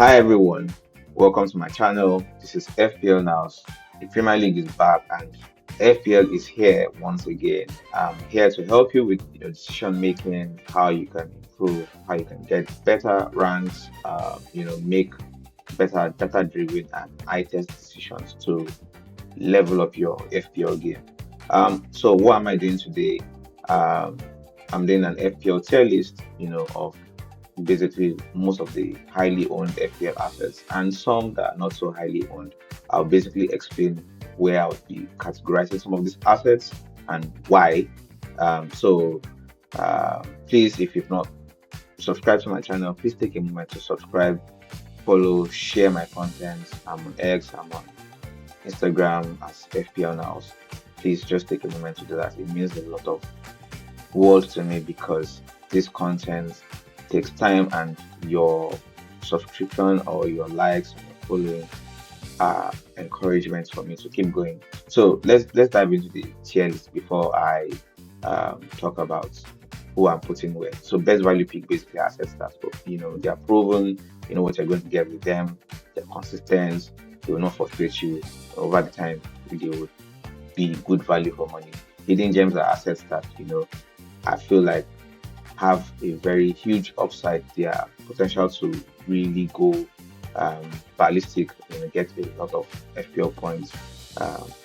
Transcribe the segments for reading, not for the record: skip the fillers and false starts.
Hi everyone, welcome to my channel. This is FPL Now. The Premier League is back and FPL is here once again. I'm here to help you with your decision making, how you can improve, how you can get better ranks, make better data driven and eye test decisions to level up your FPL game. So what am I doing today? Um, I'm doing an FPL tier list, of basically most of the highly owned FPL assets and some that are not so highly owned. I'll basically explain where I'll be categorizing some of these assets and why. Please, if you've not subscribed to my channel, please take a moment to subscribe, follow, share my content. I'm on X, I'm on Instagram as FPL Now. Please just take a moment to do that. It means a lot of world to me because this content takes time and your subscription or your likes and your following are encouragement for me to keep going. So let's dive into the tier list before I talk about who I'm putting where. So best value pick basically assets that they are proven, you know what you're going to get with them, they're consistent, they will not frustrate you over the time, they will be good value for money. Hidden gems are assets that I feel like have a very huge upside. Their potential to really go ballistic, get a lot of FPL points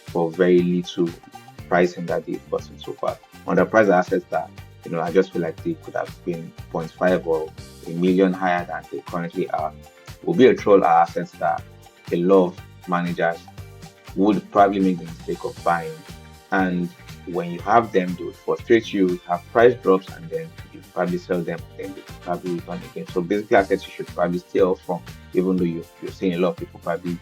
for very little pricing that they've gotten so far. Underpriced assets that I just feel like they could have been zero point 0.5 or a million higher than they currently are. Will be a troll are assets that a lot of managers would probably make the mistake of buying. And when you have them, they would frustrate you, have price drops, and then you probably sell them, then they probably return again. So basically, assets you should probably stay off from, even though you're seeing a lot of people probably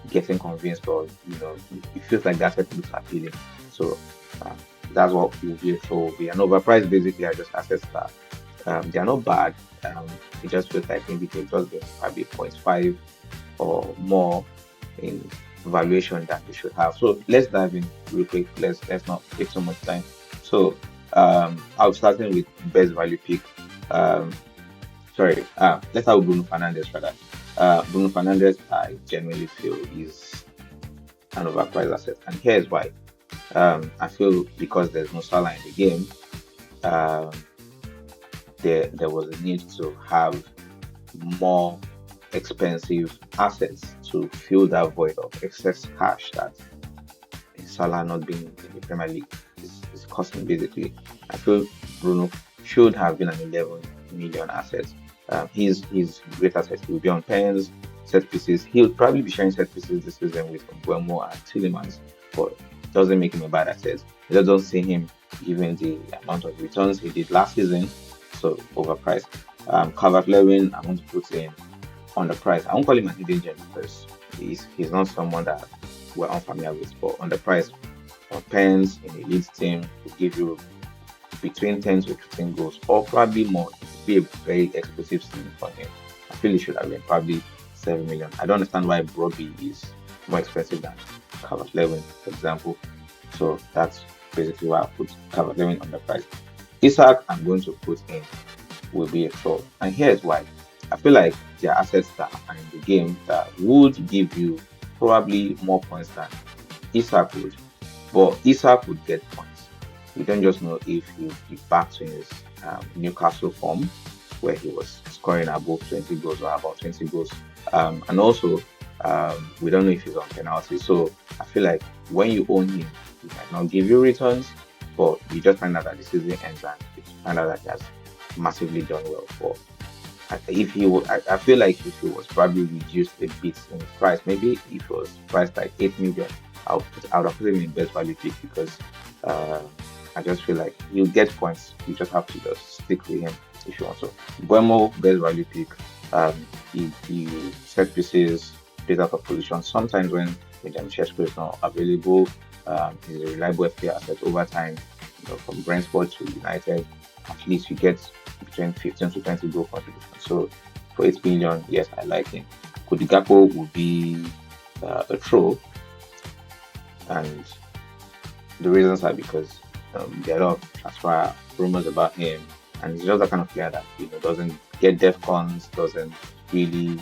getting convinced or, it feels like that asset looks appealing. So uh, that's what will be a troll will be. And overpriced basically are just assets that they are not bad. It just feels like maybe they just get probably 0.5 or more in valuation that they should have. So let's dive in real quick. Let's not take so much time. So I'll starting with best value pick. Um, let's have Bruno Fernandez rather. Bruno Fernandez, I genuinely feel is an overpriced asset, and here's why. I feel because there's no Salah in the game, um, there was a need to have more expensive assets to fill that void of excess cash that Salah not being in the Premier League is costing basically. I feel Bruno should have been an 11 million asset. He's great asset. He'll be on pens, set pieces. He'll probably be sharing set pieces this season with Buemo and Tillemans, but doesn't make him a bad asset. I just don't see him giving the amount of returns he did last season, so overpriced. Calvert-Lewin, I'm going to put in on the price. I won't call him an hidden gem because he's not someone that we're unfamiliar with, but on the price on pens in the leads team will give you between 10 to 15 goals or probably more. It would be a very explosive season for him. I feel it should have been probably 7 million. I don't understand why Broby is more expensive than Calvert Lewin, for example. So that's basically why I put Calvert Lewin on the price. Isaac, I'm going to put in will be a fraud. And here's why. I feel like there are assets that are in the game that would give you probably more points than Isak would. But Isak would get points. We don't just know if he'll be back to his Newcastle form where he was scoring above 20 goals or about 20 goals. And also, we don't know if he's on penalty. So I feel like when you own him, he might not give you returns, but you just find out that the season ends and you find out that he has massively done well for. If he would, I feel like if he was probably reduced a bit in price, maybe if it was priced like 8 million, I would have put him in best value pick because uh, I just feel like he'll get points. You just have to just stick with him if you want to. Buemo, best value pick. He set pieces, plays out of position. Sometimes when William Sheshko is not available, he's a reliable FPL asset over time. From Brentford to United, at least you get between 15 to 20 goal contribution. So for 8 million, yes, I like him. Kodigapo would be a throw, and the reasons are because there are a lot of transfer rumors about him, and he's just that kind of player that doesn't get def cons, doesn't really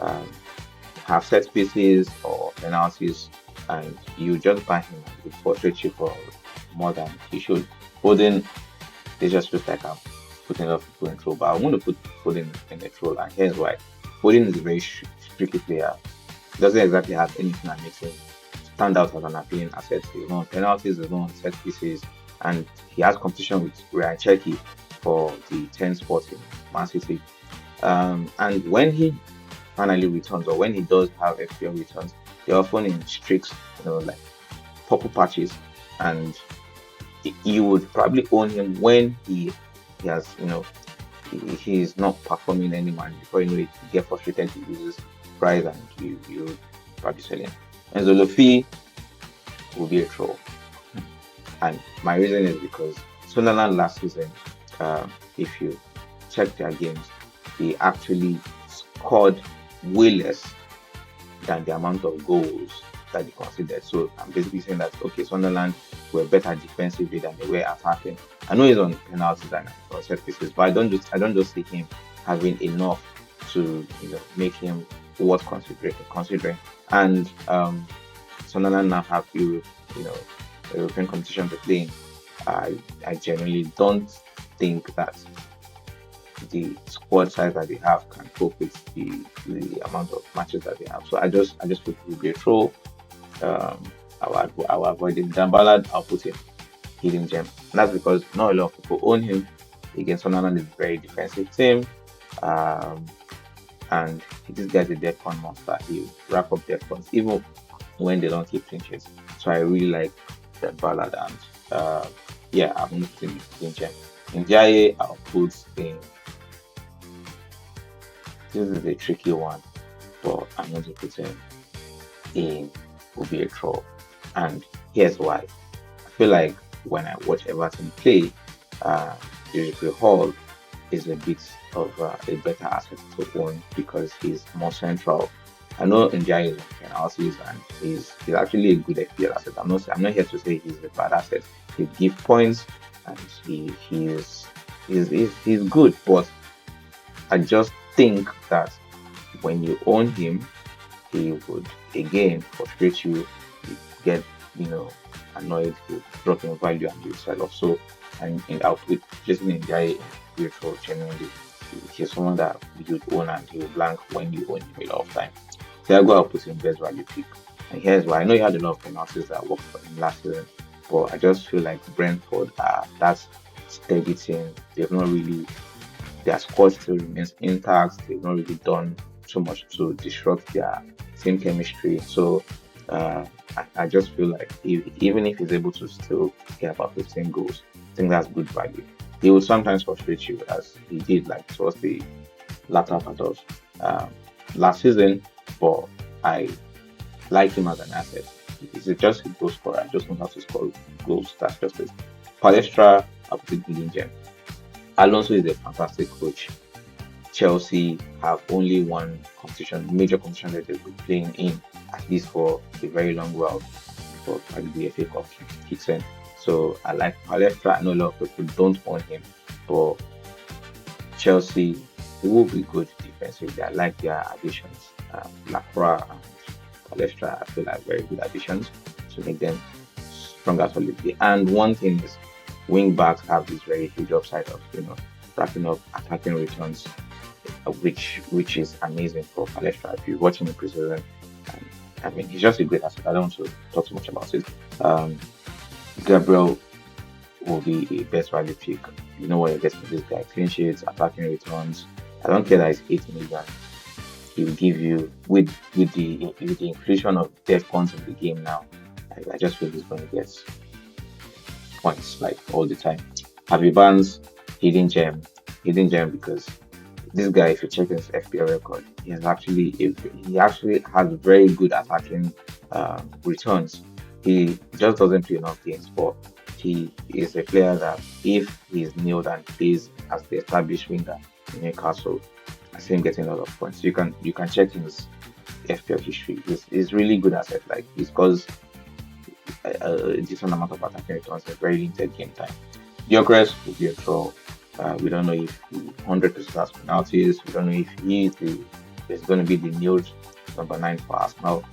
um, have set pieces or penalties, and you just buy him and it frustrates you for more than he should. Foden, it just feels like I'm putting a lot of people in trouble. But I want to put Foden in the troll, and here's why. Foden is a very tricky player. He doesn't exactly have anything that makes him stand out as an appealing asset. He's not on penalties, he's not on set pieces, and he has competition with Ryan Cherky for the 10 spot in Man City. And when he finally returns, or when he does have FPL returns, they're often in streaks, like purple patches, and you would probably own him when he has, he's not performing anymore. Before you know it, you get frustrated, he loses price, and you probably sell him. And Zolofi will be a troll. And my reason is because Sunderland last season, if you check their games, they actually scored way less than the amount of goals that they considered. So I'm basically saying that okay, Sunderland were better defensively than they were attacking. I know he's on penalties and on set pieces, but I don't just see him having enough to make him worth considering. And Sunderland now have you know European competition to play in. I genuinely don't think that the squad size that they have can cope with the amount of matches that they have. So I just put Ruggiero. Um, I will avoid him. Dan Ballard, I'll put him hidden gem. And that's because not a lot of people own him. Against Sunderland is a very defensive team. Um, and this guy's a defense monster. He wrap up defense even when they don't keep clean sheets. So I really like Dan Ballard, and yeah, I'm not putting hidden gem. In Jaya, I'll put in. This is a tricky one, but I'm going to put him in will be a draw. And here's why. I feel like when I watch Everton play, uh, Jericho Hall is a bit of a better asset to own because he's more central. I know Ndiaye is on penalties and he's actually a good FPL asset. I'm not here to say he's a bad asset. He gives points and he's good, but I just think that when you own him, he would again frustrate you. You get, you know, annoyed, you drop in value and you sell off. So, and in output, Jason Ndiaye virtual genuinely, he's someone that you'd own and he will blank when you own him a lot of time. Thiago, I'll put in best value pick. And here's why. I know he had a lot of penalties that worked for him last season, but I just feel like Brentford are that steady team. They've not really their squad still remains intact. They've not really done too much to disrupt their team chemistry. So I just feel like even if he's able to still get about 15 goals, I think that's good value. He will sometimes frustrate you as he did like towards the latter part of um, last season, but I like him as an asset. He's just a goal scorer. I just know how to score goals. That's just it. Palestra, I'll put it in gem. Alonso is a fantastic coach. Chelsea have only one competition, major competition that they've been playing in, at least for a very long while, before probably the FA Cup kicks in. So I like Palestra. I know a lot of people don't own him, but Chelsea, they will be good defensively. I like their additions. Lacroix and Palestra, I feel like very good additions to make them stronger solidly. And one thing is, wing backs have this very huge upside of wrapping up attacking returns, which is amazing for Palestra. If you watch him in preseason, um, I mean, he's just a great asset. I don't want to talk too much about it. Um, Gabriel will be a best value pick. You know what you get from this guy: clean sheets, attacking returns. I don't care that it's 8 million. He will give you with the inclusion of death points in the game now. I just feel he's going to get points like all the time. Harvey Barnes, hidden gem because this guy, if you check his FPL record, he actually has very good attacking returns. He just doesn't play enough games, but he is a player that if he's nailed and plays as the established winger in Newcastle, I see him getting a lot of points. You can check his FPL history. He's really good at it. Like he scores a decent amount of attacking returns in very limited game time. Gyökeres will be a draw. We don't know if he 100% has penalties. We don't know if he is the There's going to be the new number 9 for Arsenal.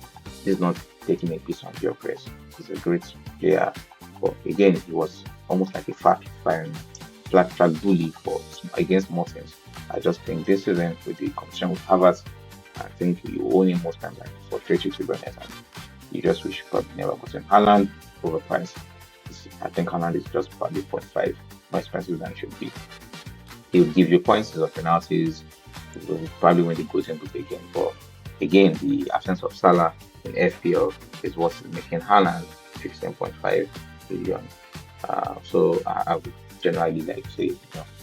He's not taking a piece on Gyökeres. He's a great player, but again, he was almost like a flat track bully for against small teams. I just think this season with the competition with Havertz, I think you own him most times, like frustrate you to be honest. And you just wish you probably never got him. Haaland overpriced. I think Haaland is just probably 0.5 more expensive than it should be. He'll give you points of penalties. He will probably win the Golden Boot again. But again, the absence of Salah in FPL is what's making Haaland 16.5 billion. So I would generally like to say,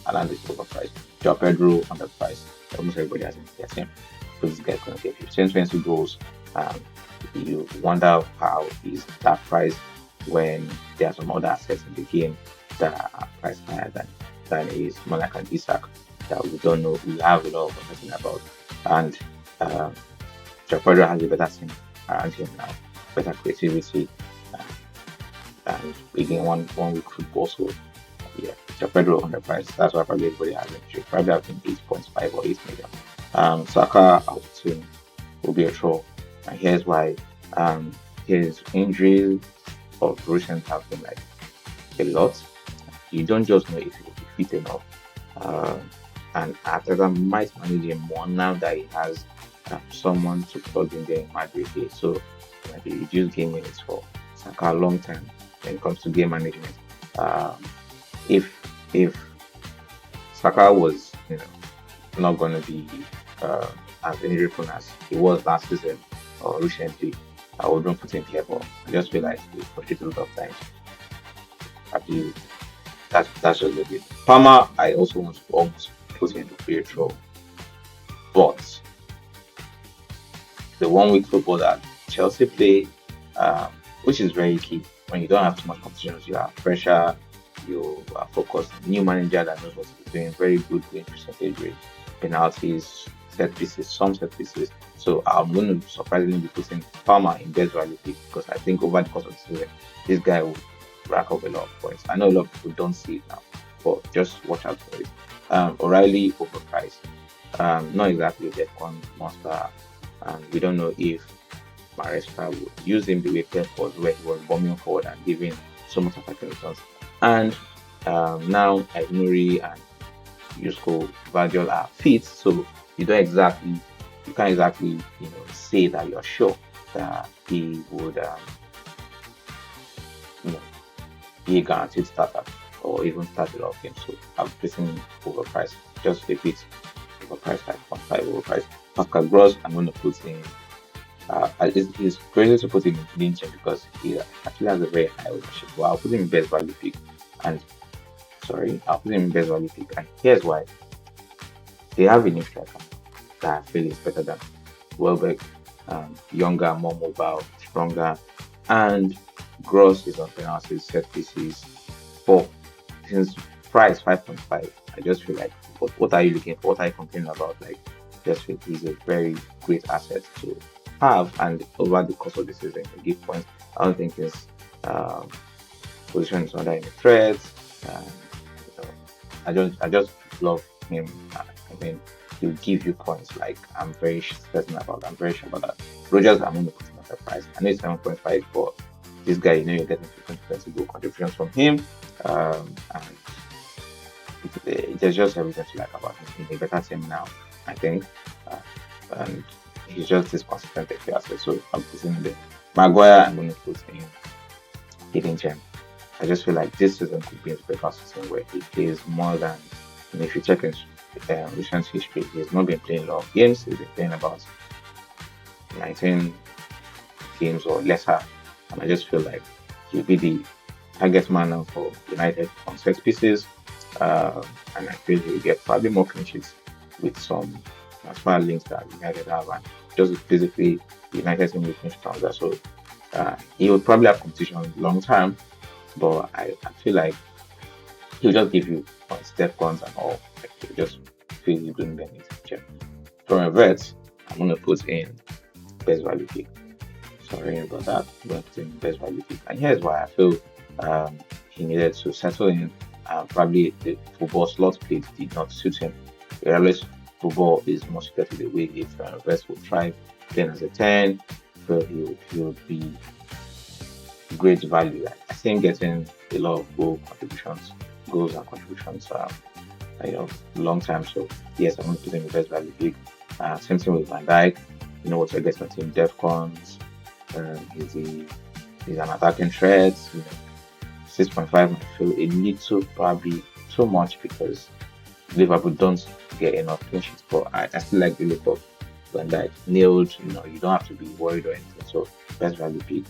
Haaland is overpriced. Joao Pedro underpriced. Almost everybody has him. So this guy's going to get 15, 20 goals. You wonder how is that price when there are some other assets in the game that are priced higher than is more like an Isak that we don't know, we have a lot of information about. And Joao Pedro has a better team around him now, better creativity, and again one week football. So yeah, Joao Pedro on the price. That's why probably everybody has him. Should probably have him 8.5 or 8 million. Saka out soon will be a troll. And here's why. His injuries of recent have been like a lot. You don't just know if he will be fit enough. And Arteta might manage him more now that he has someone to plug in there in Madrid. So maybe reduce game minutes for Saka long term when it comes to game management. If Saka was not going to be as injury prone as he was last season or recently, I wouldn't put him here, but I just feel like he frustrated a lot of times. That's just a bit. Palmer, I also want to almost put him into free throw, but the 1 week football that Chelsea play, which is very key when you don't have too much competition, you have pressure, you are focused. New manager that knows what he's doing, very good win percentage rate, penalties, some set pieces. So I'm going to surprisingly be putting Palmer in best value pick because I think over the course of the season, this guy will rack up a lot of points. I know a lot of people don't see it now, but just watch out for it. O'Reilly overpriced. Not exactly a Defcon monster. We don't know if Maresca would use him the way Pep was, where he was bombing forward and giving so much attacking returns. And now Aït-Nouri and Yusko Vardiol are fit, so you can't exactly say that you're sure that he would be a guaranteed starter or even start a lot of games. So I'm placing overpriced, just a bit overpriced, like 0.5 overpriced. Pascal Gross, I'm going to put in. It's crazy to put him in Lynch because he actually has a very high ownership. But I'll put him in best value pick. And here's why. They have a new striker that I feel is better than Welbeck, younger, more mobile, stronger, and Gross is on penalties, set pieces. For since price 5.5, I just feel like what are you looking for? What are you complaining about? Like, just feel he's a very great asset to have, and over the course of the season, he give points. I don't think his position is under any threat. I just love him. I mean, he'll give you points. Like I'm very certain about. I'm very sure about that. Rogers, I'm going to put him at the price. I know it's 7.5, but this guy, you're getting 20 goal contributions from him, and there's just everything to like about him. He's a better team now, I think, and he's just this consistent asset. So I'm putting him there. Maguire, I'm going to put in hidden gem. I just feel like this season could be his breakout season where he plays more than. And if you check his recent history, he's not been playing a lot of games. He's been playing about 19 games or lesser, and I just feel like he'll be the target man now for United on set pieces, and I feel he'll get probably more clean sheets with some transfer links that United have, and just basically United team with clean sheets. So he will probably have competition long term, but I feel like he'll just give you step guns and all. Like, he'll just feel you doing anything. From a vet, I'm gonna put in best value pick. Sorry about that, but in best value pick. And here's why I feel he needed to settle in. Probably the football slot play did not suit him. He always football is more suited to the way if West will thrive playing as a 10. So he would be great value. I think getting a lot of goals and contributions, long time. So yes, I'm going to put him in the best value pick. Same thing with Van Dijk. You know what I get from team Defcons. He's he's an attacking threat. 6.5 might feel a little, probably too much because Liverpool don't get enough clean sheets. But I still like the look of Van Dijk. Nailed. You don't have to be worried or anything. So best value pick.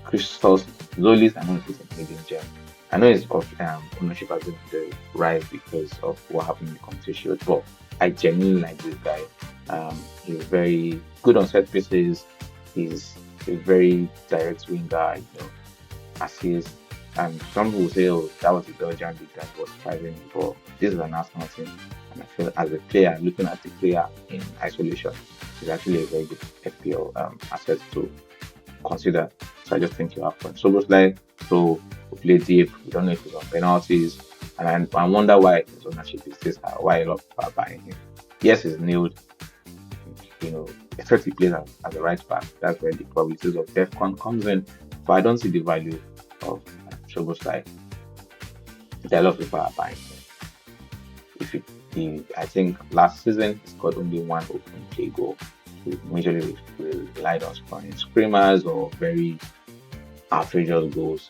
Christos Zolis, I'm going to put in medium gem. I know his ownership has been on the rise because of what happened in the competition, but I genuinely like this guy. He's very good on set pieces. He's a very direct winger, assist. And some people say, oh, that was the Belgian league that was thriving, but this is an Arsenal team. And I feel as a player, looking at the player in isolation, he's actually a very good FPL asset to consider. So I just think you have fun. So most like so we play deep. We don't know if he's on penalties, and I wonder why his ownership is this high. Why a lot of people are buying him? Yes, he's nailed. Especially plays as a right back. That's where the probabilities of Defcon comes in. But I don't see the value of Szoboszlai. There are a lot of people are buying him. I think last season he scored only one open play goal. He majorly relied on scoring screamers or very outrageous goals,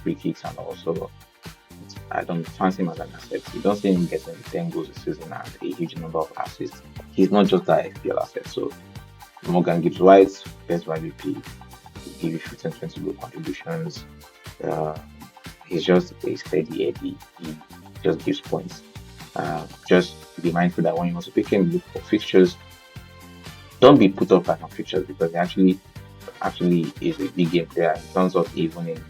free kicks and also I don't fancy him as an asset. You don't see him getting 10 goals a season and a huge number of assists. He's not just that FPL asset. So Morgan Gibbs White, best value P, give you 15, 20 goal contributions. He's just a steady Eddie. He just gives points. Just be mindful that when you want to pick him, look for fixtures. Don't be put off by some fixtures because he actually is a big game player in terms of even in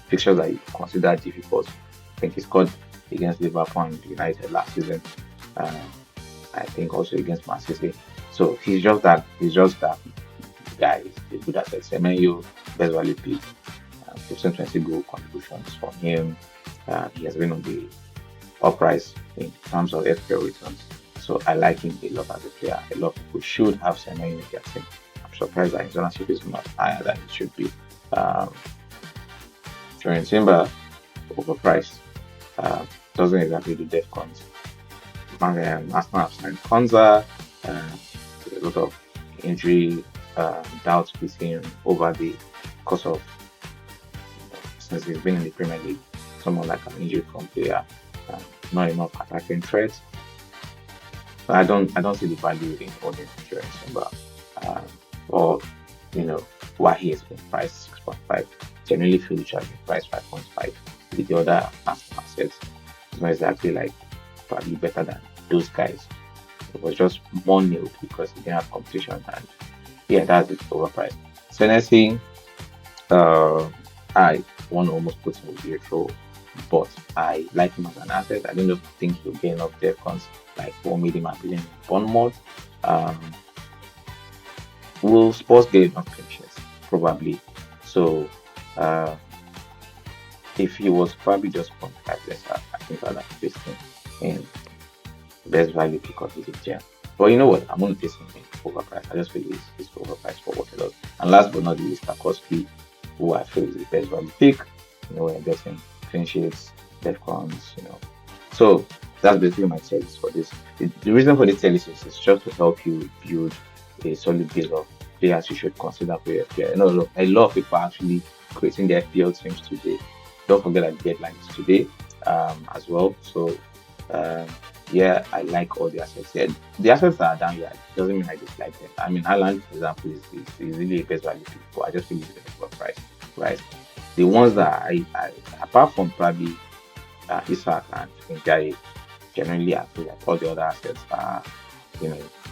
fixtures that you consider difficult. I think he scored against Liverpool and United last season. I think also against Man City. So he's just that guy. He's a good asset. Semenyo, best value pick. 15, 20 goal contributions from him. He has been on the uprise in terms of FPL returns. So I like him a lot as a player. A lot of people should have Semenyo in their team. I'm surprised that his ownership is not higher than it should be. Jordan Timber, overpriced. Doesn't exactly do Defcons. Arsenal have signed Konza. A lot of injury doubts with him over the course of since he's been in the Premier League. Someone like an injury-prone player, not enough attacking threat. But I don't see the value in owning Jordan Timber. Or why he has been priced 6.5. Generally feel it should have been priced 5.5 with the other assets. It's not exactly like probably better than those guys. It was just more nailed because he didn't have competition and yeah, that's it overpriced. Senesi, I want to almost put him with Virtual, but I like him as an asset. I don't think he'll get enough Defcons like what made him appealing in Bournemouth. Will Spurs get enough clean sheets? Probably. So if he was probably just 0.5 lesser, I think I'd have placed him in best value because he's a gem. But you know what? I'm going to place him in overpriced. I just feel he's overpriced for what he does. And last but not least, Tarkowski, who I feel is the best value pick. We're getting clean sheets, Defcons, So that's basically my service for this. The reason for this service is just to help you build a solid base of players you should consider for your FPL. A lot of people are actually creating their FPL teams today. Don't forget that the deadline is today as well. So yeah, I like all the assets. Yeah, the assets that are down here doesn't mean I dislike them. I mean, Haaland, for example, is really a best value pick, but I just feel it's a good price, right? The ones that I apart from probably Isak and Njai, generally I feel like all the other assets are,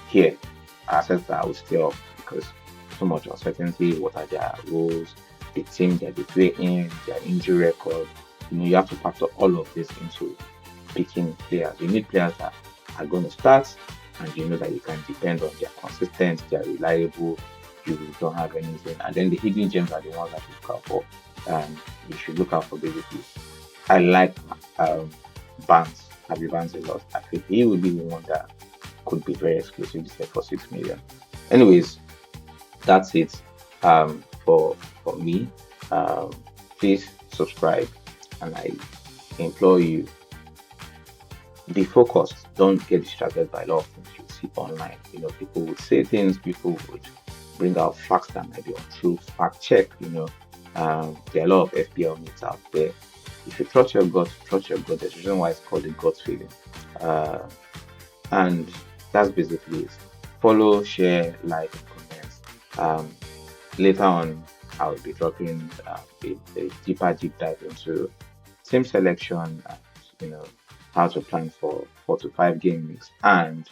here assets that I would stay off because so much uncertainty. What are their roles? The team that they play in, their injury record. You have to factor all of this into picking players. You need players that are going to start, and you know that you can depend on. They're consistent, they're reliable. You don't have anything, and then the hidden gems are the ones that you look out for. You should look out for basically. I like Barnes, Harvey Barnes a lot. I think he would be the one that could be very exclusive this year for 6 million. Anyways, that's it for me. Um, Please subscribe, and I implore you, be focused. Don't get distracted by a lot of things you see online. People would say things, people would bring out facts that might be untrue. Fact check. There are a lot of FPL myths out there. If you trust your gut, trust your gut. There's a reason why it's called the gut feeling. Uh, and that's basically it. Follow, share, like, and comment. Later on, I'll be dropping a deeper deep dive into team selection, and how to plan for 4 to 5 game weeks, and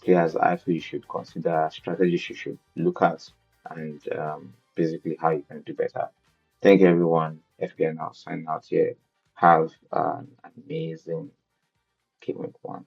players I feel you should consider, strategies you should look at, and basically how you can do better. Thank you, everyone. FPN now signing out here. Have an amazing game week one.